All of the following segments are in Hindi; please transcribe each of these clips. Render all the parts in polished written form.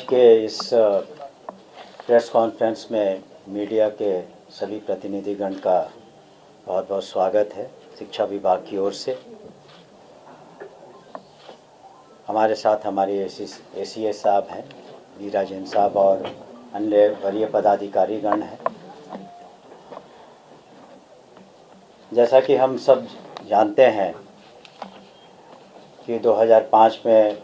के इस प्रेस कॉन्फ्रेंस में मीडिया के सभी प्रतिनिधिगण का बहुत बहुत स्वागत है शिक्षा विभाग की ओर से। हमारे साथ हमारे एसीएस साहब हैं, वी राजेंद्र साहब और अन्य वरीय पदाधिकारीगण हैं। जैसा कि हम सब जानते हैं कि 2005 में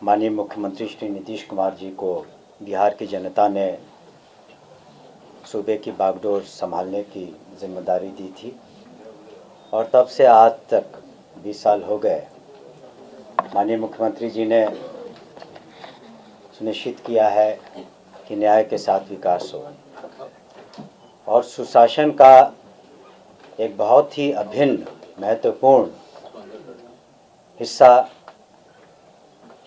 माननीय मुख्यमंत्री श्री नीतीश कुमार जी को बिहार की जनता ने सूबे की बागडोर संभालने की जिम्मेदारी दी थी और तब से आज तक 20 साल हो गए। माननीय मुख्यमंत्री जी ने सुनिश्चित किया है कि न्याय के साथ विकास हो और सुशासन का एक बहुत ही अभिन्न महत्वपूर्ण हिस्सा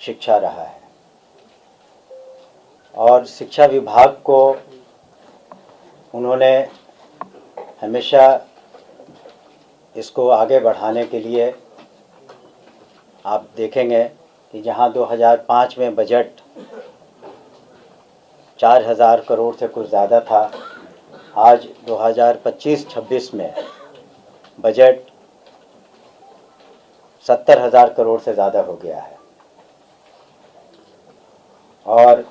शिक्षा रहा है और शिक्षा विभाग को उन्होंने हमेशा इसको आगे बढ़ाने के लिए आप देखेंगे कि जहां 2005 में बजट 4000 करोड़ से कुछ ज़्यादा था, आज 2025-26 में बजट 70,000 करोड़ से ज़्यादा हो गया है। और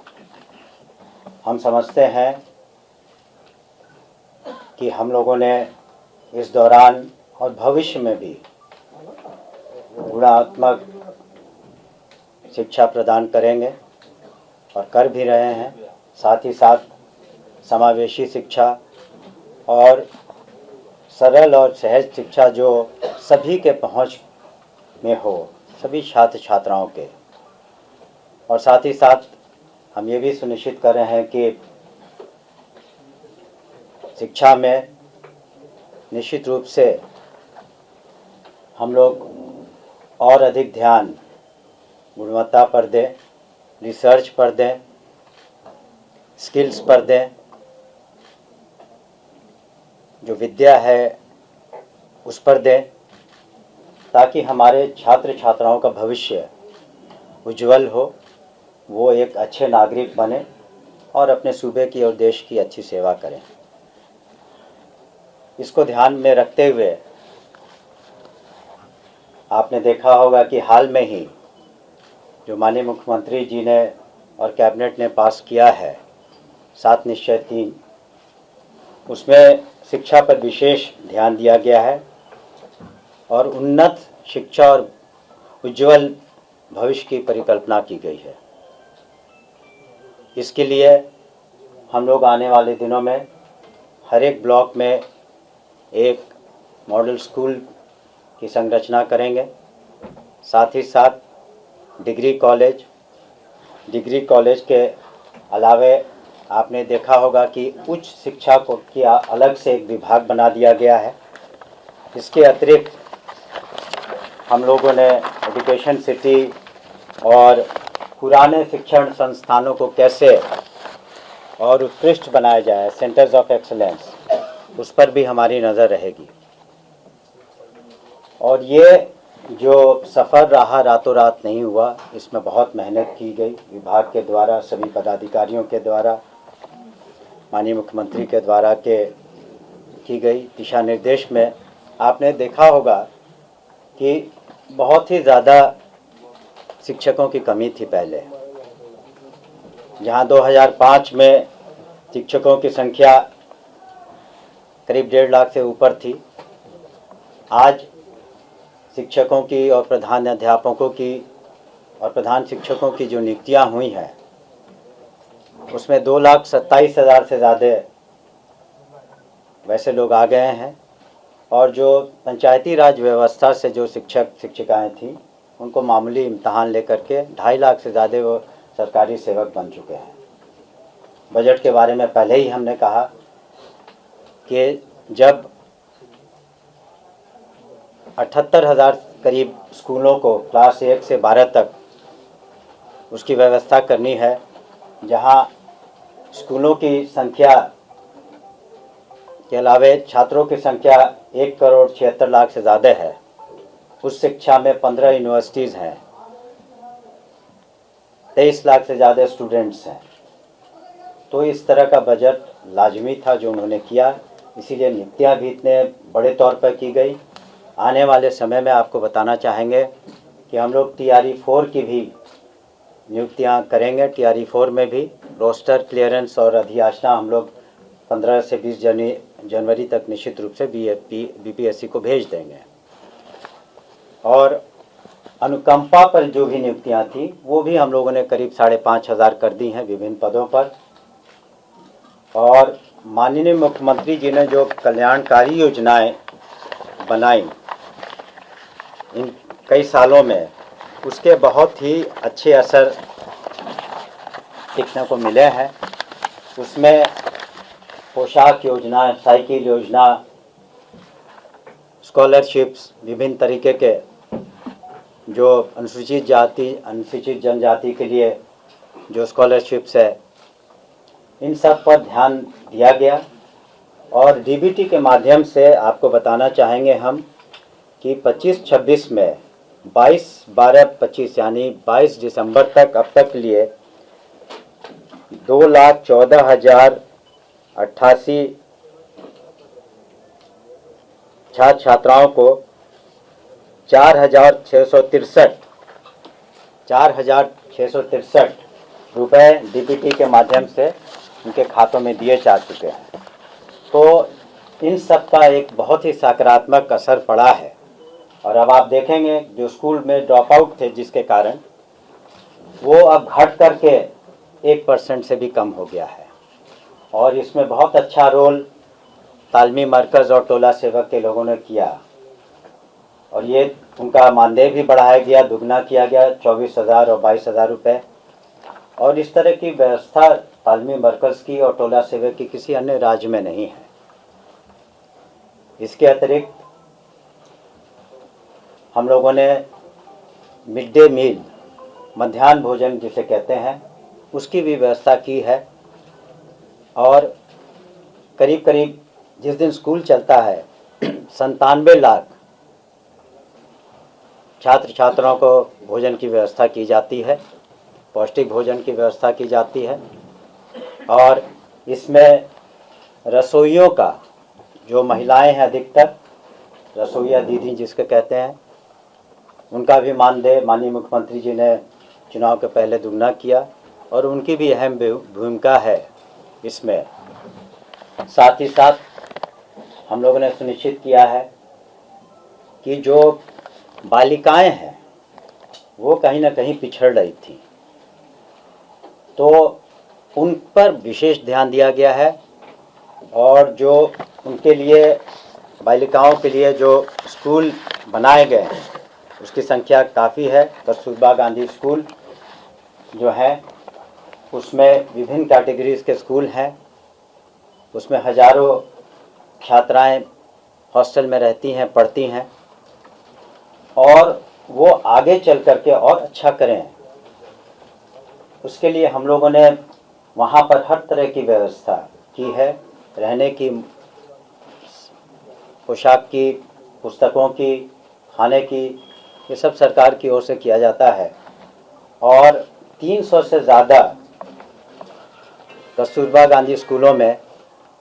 हम समझते हैं कि हम लोगों ने इस दौरान और भविष्य में भी गुणात्मक शिक्षा प्रदान करेंगे और कर भी रहे हैं। साथ ही साथ समावेशी शिक्षा और सरल और सहज शिक्षा जो सभी के पहुंच में हो, सभी छात्र छात्राओं के। और साथ ही साथ हम ये भी सुनिश्चित कर रहे हैं कि शिक्षा में निश्चित रूप से हम लोग और अधिक ध्यान गुणवत्ता पर दें, रिसर्च पर दें, स्किल्स पर दें, जो विद्या है उस पर दें, ताकि हमारे छात्र छात्राओं का भविष्य उज्जवल हो, वो एक अच्छे नागरिक बने और अपने सूबे की और देश की अच्छी सेवा करें। इसको ध्यान में रखते हुए आपने देखा होगा कि हाल में ही जो माननीय मुख्यमंत्री जी ने और कैबिनेट ने पास किया है 7 निश्चय 3, उसमें शिक्षा पर विशेष ध्यान दिया गया है और उन्नत शिक्षा और उज्जवल भविष्य की परिकल्पना की गई है। इसके लिए हम लोग आने वाले दिनों में हर एक ब्लॉक में एक मॉडल स्कूल की संरचना करेंगे। साथ ही साथ डिग्री कॉलेज के अलावे आपने देखा होगा कि उच्च शिक्षा को किया अलग से एक विभाग बना दिया गया है। इसके अतिरिक्त हम लोगों ने एजुकेशन सिटी और पुराने शिक्षण संस्थानों को कैसे और उत्कृष्ट बनाया जाए, सेंटर्स ऑफ एक्सीलेंस, उस पर भी हमारी नज़र रहेगी। और ये जो सफ़र रहा रातों रात नहीं हुआ, इसमें बहुत मेहनत की गई विभाग के द्वारा, सभी पदाधिकारियों के द्वारा, माननीय मुख्यमंत्री के द्वारा की गई दिशा निर्देश में आपने देखा होगा कि बहुत ही ज़्यादा शिक्षकों की कमी थी पहले। जहां 2005 में शिक्षकों की संख्या करीब 1.5 लाख से ऊपर थी, आज शिक्षकों की और प्रधान अध्यापकों की और प्रधान शिक्षकों की जो नियुक्तियां हुई हैं उसमें 2,27,000 से ज़्यादा वैसे लोग आ गए हैं। और जो पंचायती राज व्यवस्था से जो शिक्षक शिक्षिकाएं थीं उनको मामूली इम्तहान लेकर के 2.5 लाख से ज़्यादा वो सरकारी सेवक बन चुके हैं। बजट के बारे में पहले ही हमने कहा कि जब 78,000 करीब स्कूलों को क्लास 1 से 12 तक उसकी व्यवस्था करनी है, जहां स्कूलों की संख्या के अलावे छात्रों की संख्या 1,76,00,000 से ज़्यादा है। उस शिक्षा में 15 यूनिवर्सिटीज़ हैं। 23 लाख से ज़्यादा स्टूडेंट्स हैं। तो इस तरह का बजट लाजमी था जो उन्होंने किया, इसीलिए नियुक्तियाँ भी इतने बड़े तौर पर की गई। आने वाले समय में आपको बताना चाहेंगे कि हम लोग TRE 4 की भी नियुक्तियाँ करेंगे। TRE 4 में भी रोस्टर क्लियरेंस और अधियाचना हम लोग 15 से 20 जनवरी तक निश्चित रूप से BPSC को भेज देंगे। और अनुकंपा पर जो भी नियुक्तियाँ थी वो भी हम लोगों ने करीब 5,500 कर दी हैं विभिन्न पदों पर। और माननीय मुख्यमंत्री जी ने जो कल्याणकारी योजनाएं बनाई इन कई सालों में, उसके बहुत ही अच्छे असर दिखने को मिले हैं। उसमें पोशाक योजना, साइकिल योजना, स्कॉलरशिप्स, विभिन्न तरीके के जो अनुसूचित जाति अनुसूचित जनजाति के लिए जो स्कॉलरशिप्स है, इन सब पर ध्यान दिया गया। और DBT के माध्यम से आपको बताना चाहेंगे हम कि 25-26 में 22-12-25 यानी 22 दिसंबर तक अब तक लिए 2,14,088 छात्र छात्राओं को 4,663 रुपये DBT के माध्यम से उनके खातों में दिए जा चुके हैं। तो इन सब का एक बहुत ही सकारात्मक असर पड़ा है। और अब आप देखेंगे जो स्कूल में ड्रॉप आउट थे जिसके कारण वो अब घट करके 1% से भी कम हो गया है। और इसमें बहुत अच्छा रोल तालमी मरकज़ और टोला सेवक के लोगों ने किया और ये उनका मानदेय भी बढ़ाया गया, दुगना किया गया 24,000 और 22,000 रुपये। और इस तरह की व्यवस्था तालमी मरकज़ की और टोला सेवक की किसी अन्य राज्य में नहीं है। इसके अतिरिक्त हम लोगों ने मिड डे मील, मध्याह्न भोजन जिसे कहते हैं, उसकी भी व्यवस्था की है। और करीब करीब जिस दिन स्कूल चलता है 97 लाख छात्र छात्राओं को भोजन की व्यवस्था की जाती है, पौष्टिक भोजन की व्यवस्था की जाती है। और इसमें रसोइयों का, जो महिलाएं हैं अधिकतर रसोइया दीदी जिसके कहते हैं, उनका भी मानदेय माननीय मुख्यमंत्री जी ने चुनाव के पहले दुगना किया और उनकी भी अहम भूमिका है इसमें। साथ ही साथ हम लोगों ने सुनिश्चित किया है कि जो बालिकाएं हैं वो कहीं ना कहीं पिछड़ रही थी, तो उन पर विशेष ध्यान दिया गया है। और जो उनके लिए, बालिकाओं के लिए जो स्कूल बनाए गए हैं उसकी संख्या काफ़ी है। कस्तूरबा गांधी स्कूल जो है उसमें विभिन्न कैटेगरीज के स्कूल हैं, उसमें हज़ारों छात्राएं हॉस्टल में रहती हैं, पढ़ती हैं और वो आगे चल कर के और अच्छा करें, उसके लिए हम लोगों ने वहाँ पर हर तरह की व्यवस्था की है। रहने की, पोशाक की, पुस्तकों की, खाने की, ये सब सरकार की ओर से किया जाता है। और 300 से ज़्यादा कस्तूरबा गांधी स्कूलों में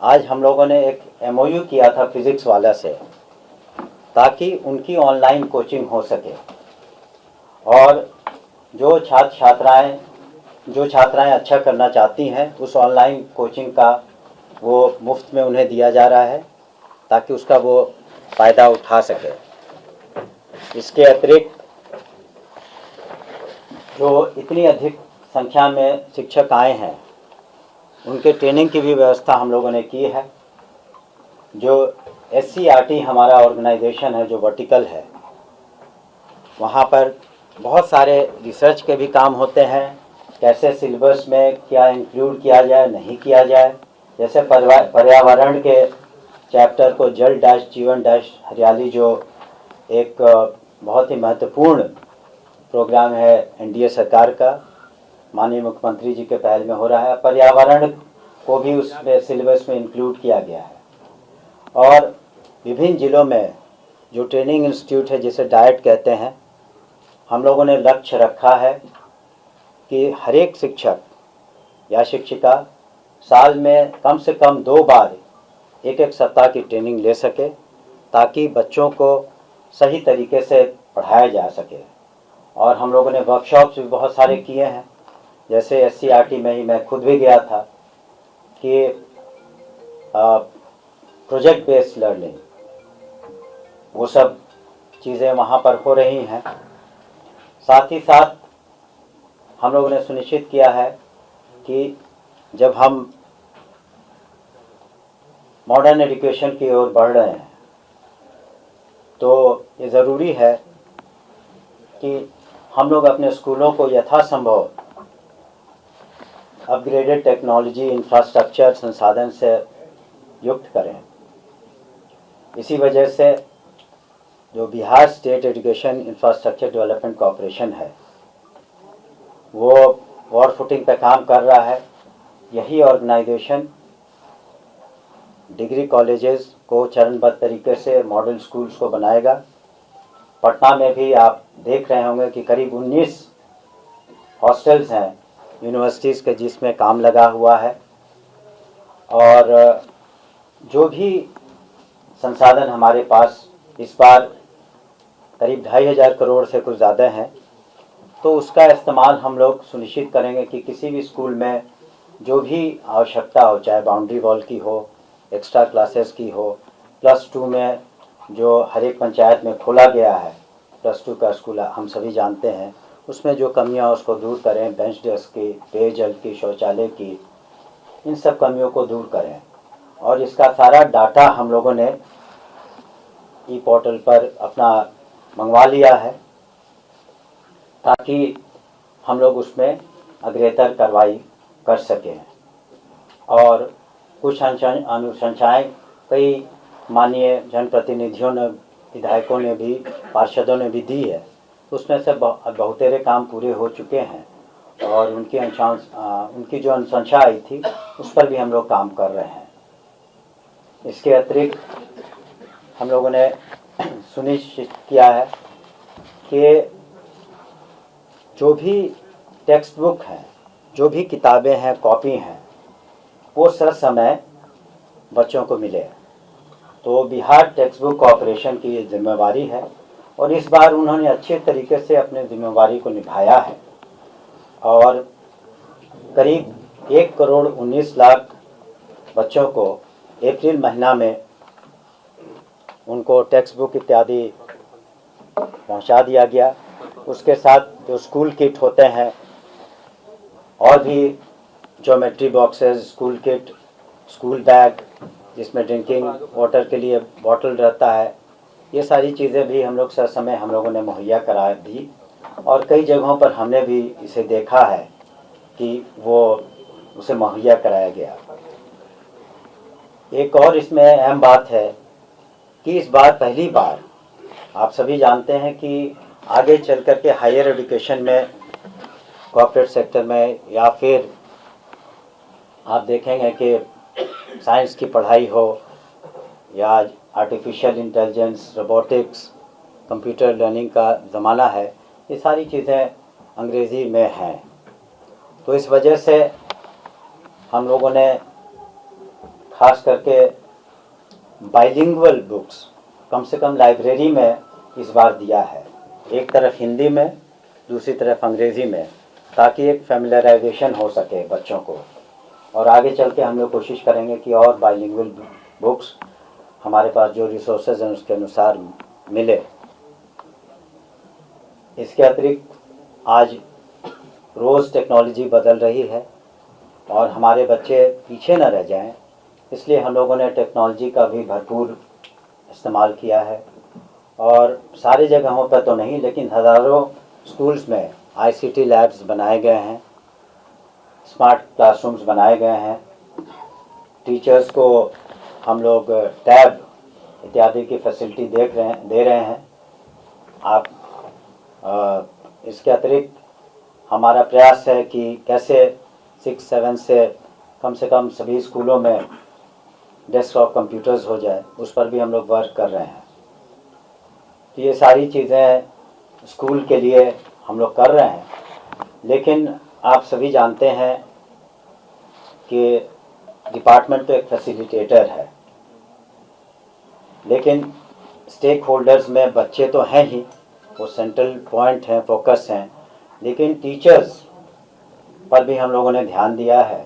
आज हम लोगों ने एक MOU किया था फिज़िक्स वाला से, ताकि उनकी ऑनलाइन कोचिंग हो सके। और जो छात्राएं अच्छा करना चाहती हैं उस ऑनलाइन कोचिंग का वो मुफ्त में उन्हें दिया जा रहा है ताकि उसका वो फ़ायदा उठा सके। इसके अतिरिक्त जो इतनी अधिक संख्या में शिक्षक आए हैं उनके ट्रेनिंग की भी व्यवस्था हम लोगों ने की है। जो SCRT हमारा ऑर्गेनाइजेशन है जो वर्टिकल है, वहाँ पर बहुत सारे रिसर्च के भी काम होते हैं, कैसे सिलेबस में क्या इंक्लूड किया जाए, नहीं किया जाए। जैसे पर्यावरण के चैप्टर को जल डैश जीवन डैश हरियाली, जो एक बहुत ही महत्वपूर्ण प्रोग्राम है NDA सरकार का, माननीय मुख्यमंत्री जी के पहल में हो रहा है, पर्यावरण को भी उसमें सिलेबस में इंक्लूड किया गया है। और विभिन्न ज़िलों में जो ट्रेनिंग इंस्टीट्यूट है जिसे डाइट कहते हैं, हम लोगों ने लक्ष्य रखा है कि हर एक शिक्षक या शिक्षिका साल में कम से कम 2 बार एक एक सप्ताह की ट्रेनिंग ले सके, ताकि बच्चों को सही तरीके से पढ़ाया जा सके। और हम लोगों ने वर्कशॉप्स भी बहुत सारे किए हैं, जैसे SCRT में ही मैं खुद भी गया था कि प्रोजेक्ट बेस्ड लर्निंग, वो सब चीज़ें वहाँ पर हो रही हैं। साथ ही साथ हम लोगों ने सुनिश्चित किया है कि जब हम मॉडर्न एजुकेशन की ओर बढ़ रहे हैं तो ये ज़रूरी है कि हम लोग अपने स्कूलों को यथासंभव अपग्रेडेड टेक्नोलॉजी, इंफ्रास्ट्रक्चर, संसाधन से युक्त करें। इसी वजह से जो Bihar state education infrastructure development corporation है, वो वॉर फुटिंग पे काम कर रहा है। यही ऑर्गेनाइजेशन डिग्री कॉलेजेस को चरणबद्ध तरीके से मॉडल स्कूल्स को बनाएगा। पटना में भी आप देख रहे होंगे कि करीब 19 हॉस्टल्स हैं यूनिवर्सिटीज़ के, जिसमें काम लगा हुआ है। और जो भी संसाधन हमारे पास इस बार करीब 2,500 करोड़ से कुछ ज़्यादा हैं, तो उसका इस्तेमाल हम लोग सुनिश्चित करेंगे कि किसी भी स्कूल में जो भी आवश्यकता हो, चाहे बाउंड्री वॉल की हो, एक्स्ट्रा क्लासेस की हो, +2 में जो हर एक पंचायत में खोला गया है +2 का स्कूल, हम सभी जानते हैं, उसमें जो कमियां उसको दूर करें, बेंच डेस्क की, पेयजल की, शौचालय की, इन सब कमियों को दूर करें। और इसका सारा डाटा हम लोगों ने ई पोर्टल पर अपना मंगवा लिया है, ताकि हम लोग उसमें अग्रेतर कार्रवाई कर सकें। और कुछ अनुशंसाएँ कई माननीय जनप्रतिनिधियों ने, विधायकों ने भी, पार्षदों ने भी दी है, उसमें से बहुतेरे काम पूरे हो चुके हैं। और उनकी जो अनुशंसा आई थी उस पर भी हम लोग काम कर रहे हैं। इसके अतिरिक्त हम लोगों ने सुनिश्चित किया है कि जो भी टेक्स्ट बुक हैं, जो भी किताबें हैं, कॉपी हैं, वो समय बच्चों को मिले। तो बिहार टेक्स्ट बुक कॉरपोरेशन की ये जिम्मेवारी है, और इस बार उन्होंने अच्छे तरीके से अपने जिम्मेवारी को निभाया है। और करीब 1,19,00,000 बच्चों को अप्रैल महीना में उनको टेक्स्ट बुक इत्यादि पहुंचा दिया गया। उसके साथ जो स्कूल किट होते हैं, और भी geometry boxes, school kit, school bag जिसमें ड्रिंकिंग वाटर के लिए बॉटल रहता है, ये सारी चीज़ें भी हम लोग समय हम लोगों ने मुहैया करा दी। और कई जगहों पर हमने भी इसे देखा है कि वो उसे मुहैया कराया गया। एक और इसमें अहम बात है कि इस बार पहली बार आप सभी जानते हैं कि आगे चल कर के हायर एजुकेशन में, कॉर्पोरेट सेक्टर में, या फिर आप देखेंगे कि साइंस की पढ़ाई हो, या artificial intelligence, robotics, computer learning का ज़माना है, ये सारी चीज़ें अंग्रेज़ी में हैं। तो इस वजह से हम लोगों ने खास करके बाइलिंगुअल बुक्स कम से कम लाइब्रेरी में इस बार दिया है, एक तरफ हिंदी में, दूसरी तरफ अंग्रेज़ी में, ताकि एक फैमिलियराइजेशन हो सके बच्चों को। और आगे चल के हम लोग कोशिश करेंगे कि और बाइलिंगुअल बुक्स हमारे पास जो रिसोर्सेज हैं उसके अनुसार मिले। इसके अतिरिक्त आज रोज़ टेक्नोलॉजी बदल रही है, और हमारे बच्चे पीछे न रह जाएं, इसलिए हम लोगों ने टेक्नोलॉजी का भी भरपूर इस्तेमाल किया है। और सारी जगहों पर तो नहीं, लेकिन हज़ारों स्कूल्स में ICT लैब्स बनाए गए हैं, स्मार्ट क्लासरूम्स बनाए गए हैं। टीचर्स को हम लोग टैब इत्यादि की फैसिलिटी दे रहे हैं। इसके अतिरिक्त हमारा प्रयास है कि कैसे 6-7 से कम सभी स्कूलों में डेस्कटॉप कंप्यूटर्स हो जाए, उस पर भी हम लोग वर्क कर रहे हैं। तो ये सारी चीज़ें स्कूल के लिए हम लोग कर रहे हैं, लेकिन आप सभी जानते हैं कि डिपार्टमेंट तो एक फैसिलिटेटर है, लेकिन स्टेक होल्डर्स में बच्चे तो हैं ही, वो सेंट्रल पॉइंट हैं, फोकस हैं, लेकिन टीचर्स पर भी हम लोगों ने ध्यान दिया है